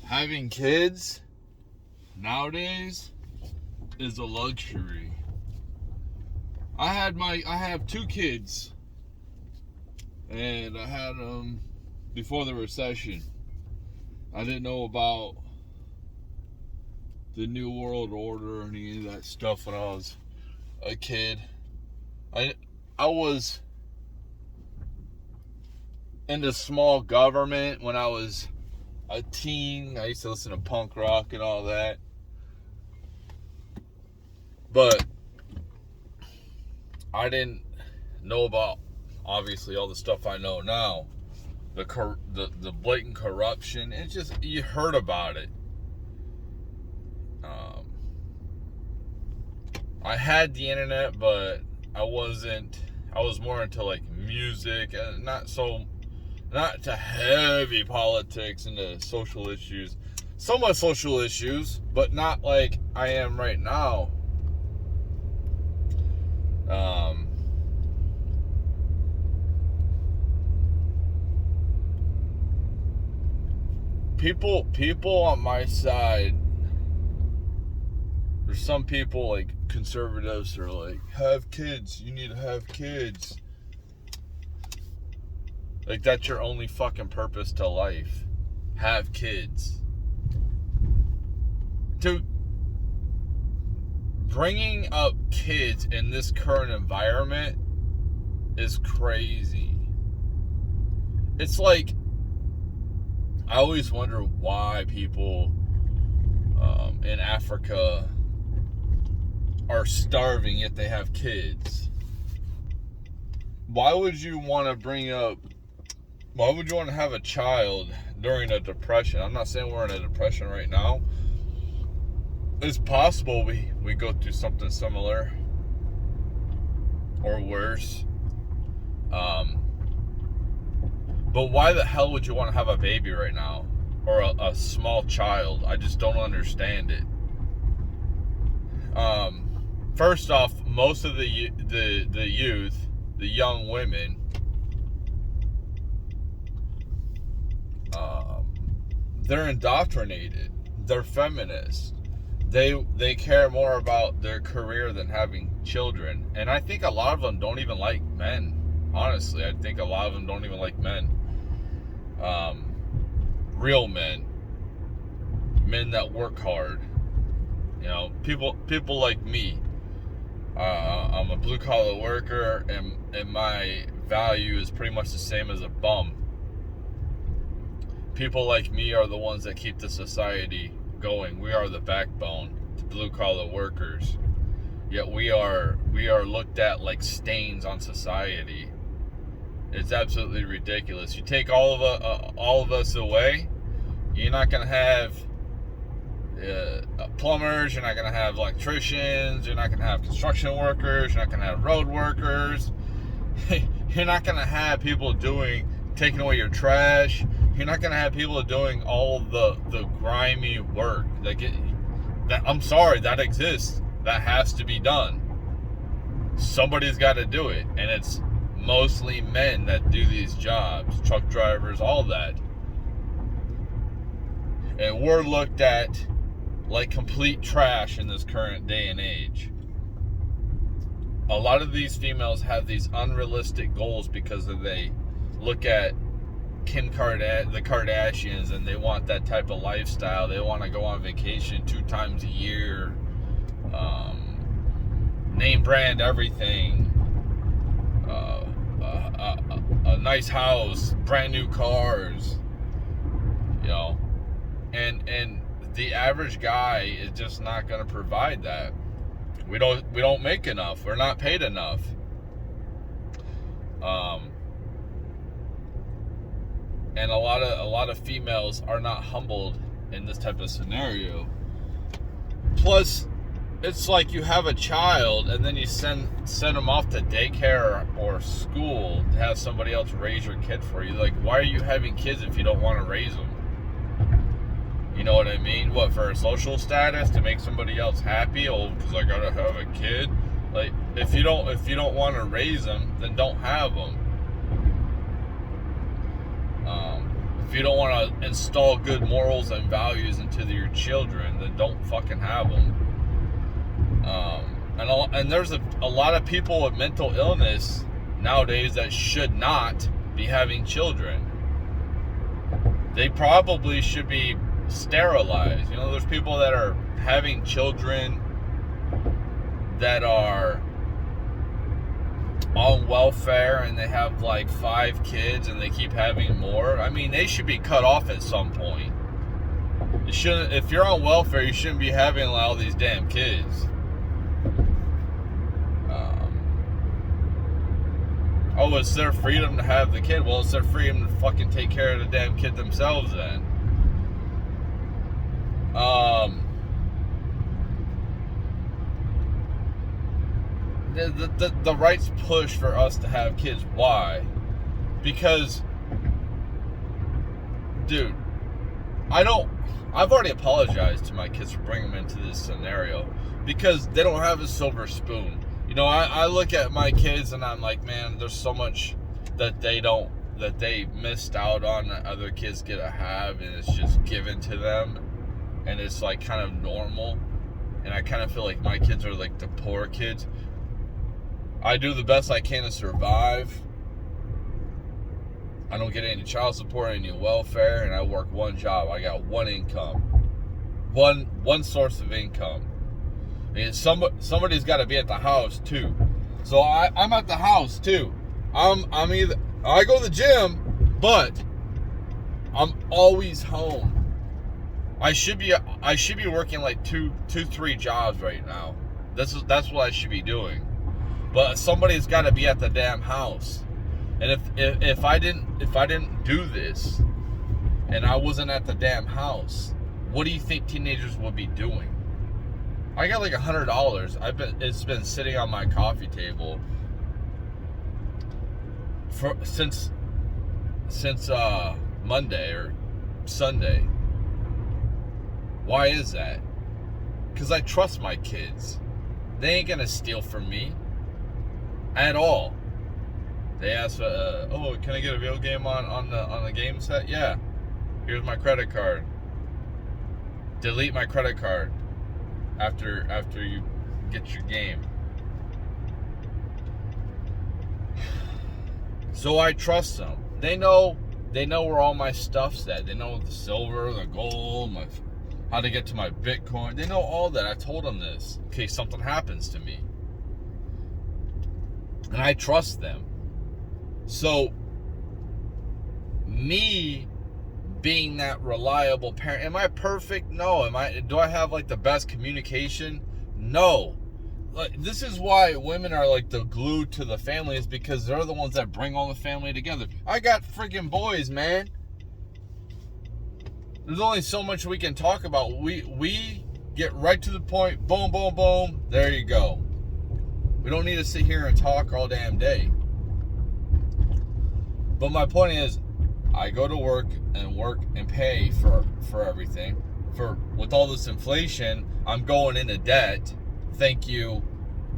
Having kids nowadays is a luxury. I have two kids, and I had them before the recession. I didn't know about the New World Order or any of that stuff when I was a kid. I was into small government when I was a teen. I used to listen to punk rock and all that. But I didn't know about, obviously, all the stuff I know now. The blatant corruption. It's just, you heard about it. I had the internet, but I was more into like music, and not to heavy politics and the social issues. Somewhat social issues, but not like I am right now. People on my side, there's some people like conservatives are like, have kids, you need to have kids. Like, that's your only fucking purpose to life. Have kids. Dude, bringing up kids in this current environment is crazy. It's like, I always wonder why people in Africa are starving yet they have kids. Why would you want to have a child during a depression? I'm not saying we're in a depression right now. It's possible we go through something similar or worse. But why the hell would you want to have a baby right now? Or a small child? I just don't understand it. First off, most of the youth, the young women, they're indoctrinated. They're feminists. They care more about their career than having children. And I think a lot of them don't even like men. Honestly, I think a lot of them don't even like men. Real men that work hard. You know, people like me. I'm a blue collar worker, and my value is pretty much the same as a bum. People like me are the ones that keep the society going. We are the backbone, the blue collar workers. Yet we are looked at like stains on society. It's absolutely ridiculous. You take all of us away, you're not gonna have plumbers. You're not gonna have electricians. You're not gonna have construction workers. You're not gonna have road workers. You're not gonna have people taking away your trash. You're not gonna have people doing all the grimy work that I'm sorry, that exists. That has to be done. Somebody's got to do it, and it's mostly men that do these jobs, truck drivers, all that. And we're looked at like complete trash in this current day and age. A lot of these females have these unrealistic goals because they look at the Kardashians, and they want that type of lifestyle. They want to go on vacation 2 times a year, name brand everything, a nice house, brand new cars, you know, and the average guy is just not going to provide that. We don't make enough. We're not paid enough. And a lot of females are not humbled in this type of scenario. Plus, it's like you have a child and then you send them off to daycare or school to have somebody else raise your kid for you. Like, why are you having kids if you don't want to raise them? You know what I mean? What, for a social status, to make somebody else happy? Oh, because I gotta have a kid. Like, if you don't want to raise them, then don't have them. If you don't want to install good morals and values into your children, then don't fucking have them. And there's a lot of people with mental illness nowadays that should not be having children. They probably should be sterilized. There's people that are having children that are on welfare and they have like 5 kids and they keep having more. I mean, they should be cut off at some point. You shouldn't. If you're on welfare, you shouldn't be having all these damn kids. Oh, it's their freedom to have the kid. Well, it's their freedom to fucking take care of the damn kid themselves then. The rights push for us to have kids. Why? Because, dude, I've already apologized to my kids for bringing them into this scenario because they don't have a silver spoon. I look at my kids and I'm like, man, there's so much that they missed out on that other kids get to have, and it's just given to them, and it's like kind of normal. And I kind of feel like my kids are like the poor kids. I do the best I can to survive. I don't get any child support, any welfare, and I work one job. I got one income, one source of income. And somebody's got to be at the house too. So I'm at the house too. I go to the gym, but I'm always home. I should be working like two, 3 jobs right now. That's what I should be doing. But somebody's got to be at the damn house. And if I didn't do this, and I wasn't at the damn house, what do you think teenagers would be doing? I got like $100. It's been sitting on my coffee table since Monday or Sunday. Why is that? Because I trust my kids. They ain't gonna steal from me at all. They ask, "Oh, can I get a video game on the game set?" Yeah. Here's my credit card. Delete my credit card after you get your game. So I trust them. They know where all my stuff's at. They know the silver, the gold, how to get to my Bitcoin. They know all that. I told them this in case something happens to me. And I trust them. So, me being that reliable parent, am I perfect? No. Do I have like the best communication? No. Like, this is why women are like the glue to the family, is because they're the ones that bring all the family together. I got freaking boys, man. There's only so much we can talk about. We get right to the point. Boom, boom, boom. There you go. We don't need to sit here and talk all damn day. But my point is, I go to work and pay for everything. With all this inflation, I'm going into debt. Thank you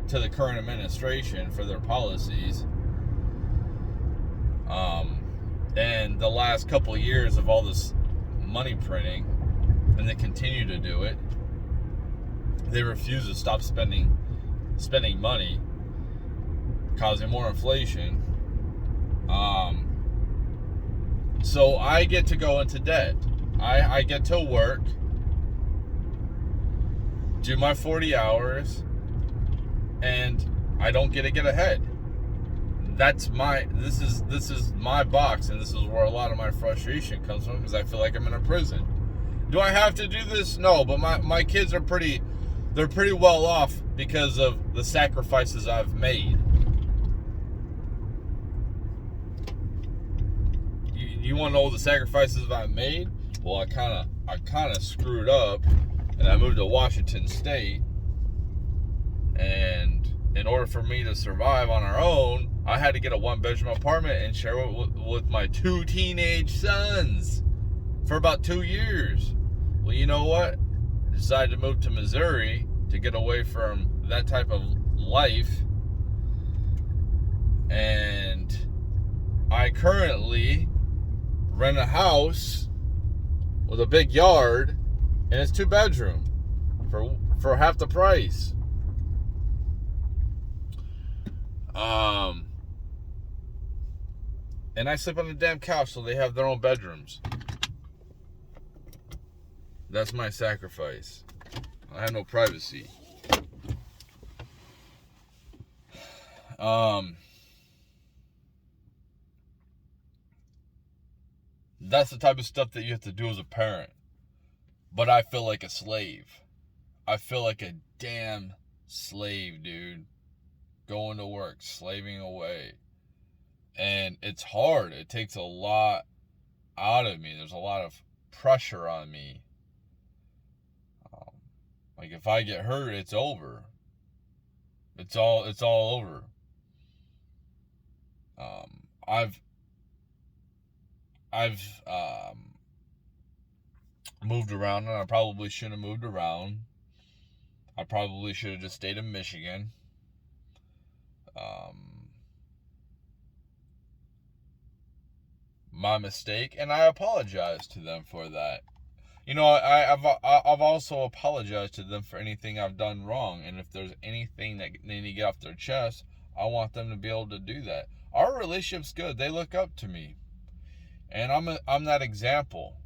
to the current administration for their policies. And the last couple of years of all this money printing, and they continue to do it. They refuse to stop spending money, causing more inflation. So I get to go into debt. I get to work, do my 40 hours, and I don't get ahead. This is my box, and this is where a lot of my frustration comes from, because I feel like I'm in a prison. Do I have to do this? No, but my kids are pretty well off because of the sacrifices I've made. You want to know the sacrifices I've made? Well, I kind of screwed up, and I moved to Washington State. And in order for me to survive on our own, I had to get a 1-bedroom apartment and share it with my 2 teenage sons for about 2 years. Well, you know what? I decided to move to Missouri to get away from that type of life. And I currently rent a house with a big yard, and it's 2-bedroom for half the price. And I sleep on the damn couch, so they have their own bedrooms. That's my sacrifice. I have no privacy. That's the type of stuff that you have to do as a parent. But I feel like a slave. I feel like a damn slave, dude. Going to work, slaving away. And it's hard. It takes a lot out of me. There's a lot of pressure on me. Like if I get hurt, it's over. It's all over. I've moved around, and I probably shouldn't have moved around. I probably should have just stayed in Michigan. My mistake, and I apologize to them for that. You know, I've also apologized to them for anything I've done wrong, and if there's anything that they need to get off their chest, I want them to be able to do that. Our relationship's good. They look up to me, and I'm that example.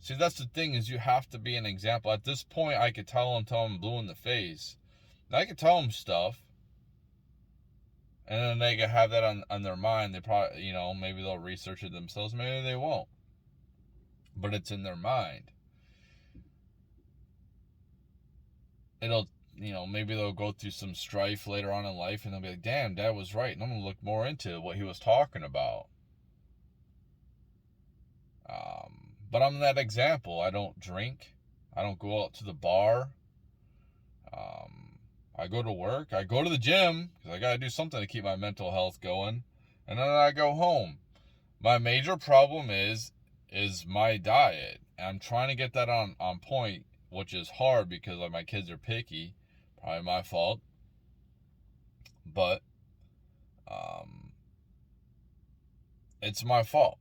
See, that's the thing, is you have to be an example. At this point, I could tell them blue in the face. I could tell them stuff, and then they could have that on their mind. They probably, you know, maybe they'll research it themselves, maybe they won't. But it's in their mind. It'll, you know, maybe they'll go through some strife later on in life, and they'll be like, damn, Dad was right, and I'm going to look more into what he was talking about. But I'm that example. I don't drink. I don't go out to the bar. I go to work. I go to the gym, because I got to do something to keep my mental health going. And then I go home. My major problem is my diet. And I'm trying to get that on point, which is hard because my kids are picky. Probably my fault. But it's my fault.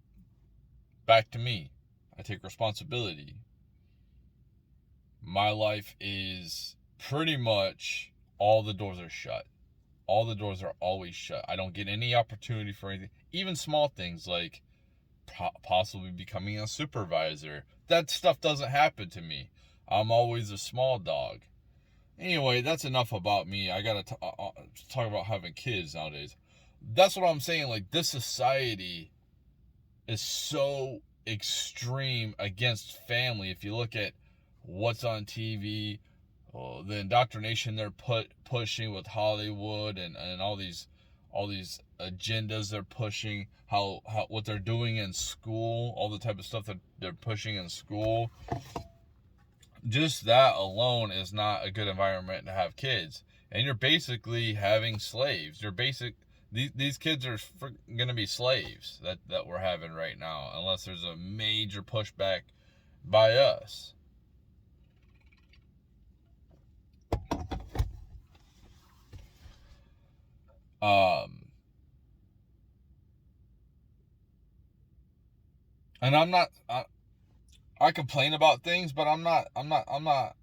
Back to me. I take responsibility. My life is pretty much all the doors are shut. All the doors are always shut. I don't get any opportunity for anything. Even small things like possibly becoming a supervisor. That stuff doesn't happen to me. I'm always a small dog. Anyway, that's enough about me. I gotta talk about having kids nowadays. That's what I'm saying. Like, this society is so extreme against family. If you look at what's on TV, the indoctrination they're pushing with Hollywood and all these agendas they're pushing, how what they're doing in school, all the type of stuff that they're pushing in school. Just that alone is not a good environment to have kids. And you're basically having slaves. These kids are going to be slaves that we're having right now, unless there's a major pushback by us. And I complain about things, but I'm not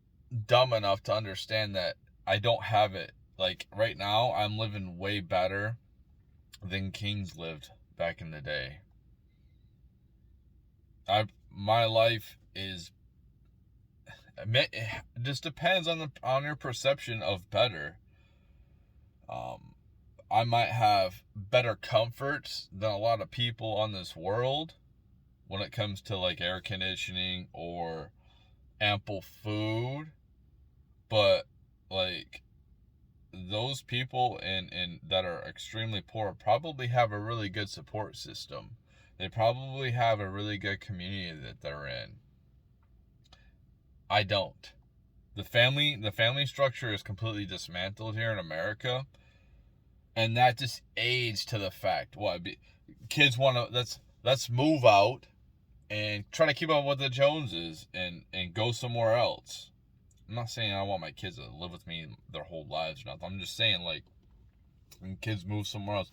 dumb enough to understand that I don't have it. Like, right now, I'm living way better than kings lived back in the day. My life is, it just depends on your perception of better. I might have better comforts than a lot of people on this world when it comes to like air conditioning or ample food, but like those people in that are extremely poor probably have a really good support system. They probably have a really good community that they're in. I don't. The family structure is completely dismantled here in America, and that just aids to the fact kids want to let's move out and try to keep up with the Joneses and go somewhere else. I'm not saying I want my kids to live with me their whole lives or nothing. I'm just saying, like, when kids move somewhere else,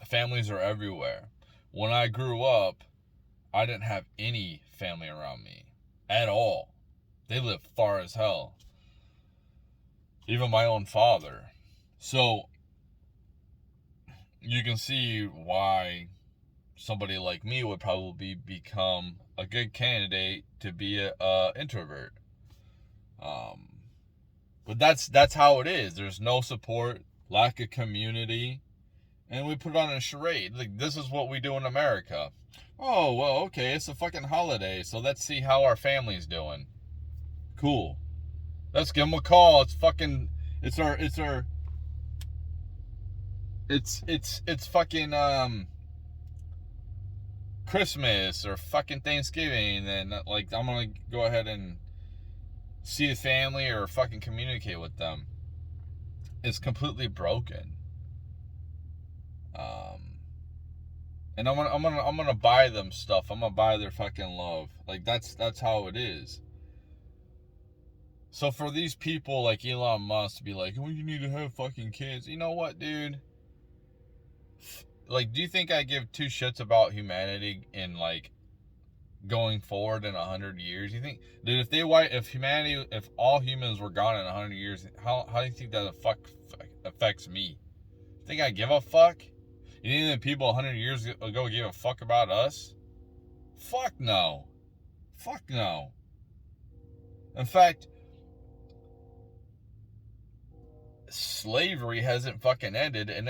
families are everywhere. When I grew up, I didn't have any family around me at all. They lived far as hell. Even my own father. So you can see why somebody like me would probably become a good candidate to be a introvert. But that's how it is. There's no support, lack of community, and we put on a charade. Like, this is what we do in America. Oh, well, okay, it's a fucking holiday, so let's see how our family's doing. Cool. Let's give them a call. It's fucking, it's fucking, Christmas or fucking Thanksgiving, and like, I'm gonna go ahead and see the family or fucking communicate with them. It's completely broken. And I'm gonna buy them stuff. I'm gonna buy their fucking love. Like, that's how it is. So for these people like Elon Musk to be like, oh, you need to have fucking kids. You know what, dude? Like, do you think I give two shits about humanity in, like, going forward in 100 years? You think, dude, if all humans were gone in 100 years, how do you think that affects me? Think I give a fuck? You think that people 100 years ago gave a fuck about us? Fuck no. Fuck no. In fact, slavery hasn't fucking ended, and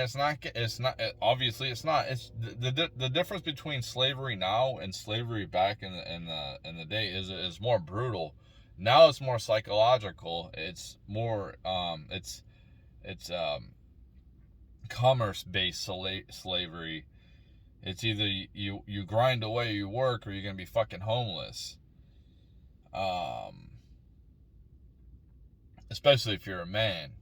obviously it's not. It's the difference between slavery now and slavery back in the day is more brutal. Now it's more psychological. It's more it's commerce based slavery. It's either you grind away, you work, or you're gonna be fucking homeless. Especially if you're a man.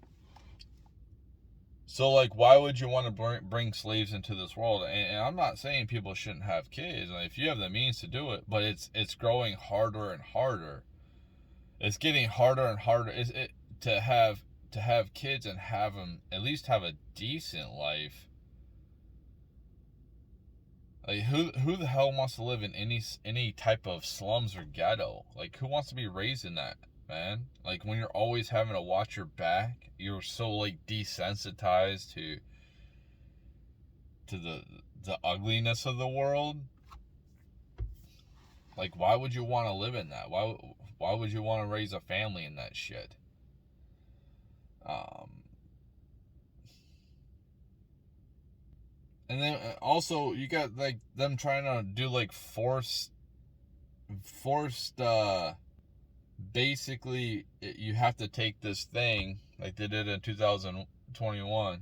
So, like, why would you want to bring slaves into this world? And I'm not saying people shouldn't have kids. Like, if you have the means to do it, but it's growing harder and harder. It's getting harder and harder. To have kids and have them at least have a decent life. Like, who the hell wants to live in any type of slums or ghetto? Like, who wants to be raised in that, man? Like, when you're always having to watch your back, you're so, like, desensitized to the ugliness of the world. Like, why would you want to live in that? Why would you want to raise a family in that shit? And then also you got, like, them trying to do, like, forced basically you have to take this thing like they did in 2021.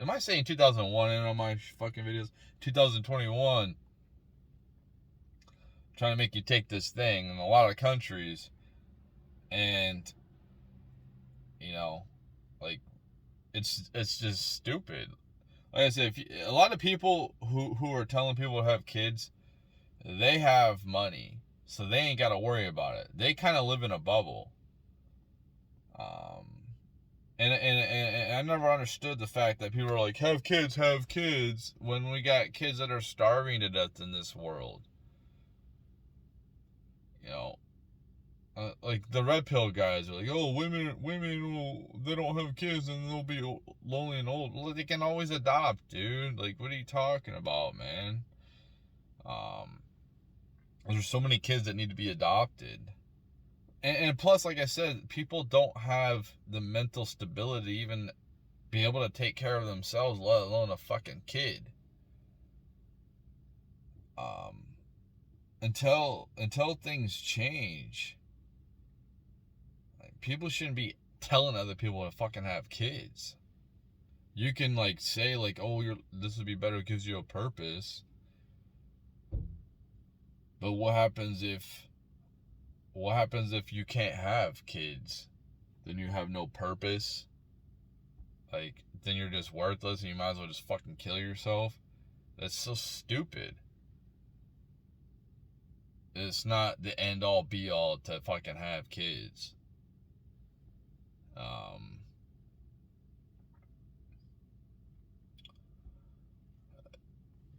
Am I saying 2001 in all my fucking videos? 2021. Trying to make you take this thing in a lot of countries, and like, it's just stupid. Like I said, a lot of people who are telling people to have kids, they have money, so they ain't got to worry about it. They kind of live in a bubble. And I never understood the fact that people are like, have kids, when we got kids that are starving to death in this world. Like the red pill guys are like, oh, women, they don't have kids and they'll be lonely and old. Well, they can always adopt, dude. Like, what are you talking about, man? There's so many kids that need to be adopted. And plus, like I said, people don't have the mental stability to even be able to take care of themselves, let alone a fucking kid. Until things change, like, people shouldn't be telling other people to fucking have kids. You can, like, say, like, oh, this would be better, it gives you a purpose. But what happens if you can't have kids? Then you have no purpose. Like, then you're just worthless and you might as well just fucking kill yourself. That's so stupid. It's not the end all be all to fucking have kids.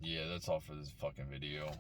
Yeah, that's all for this fucking video.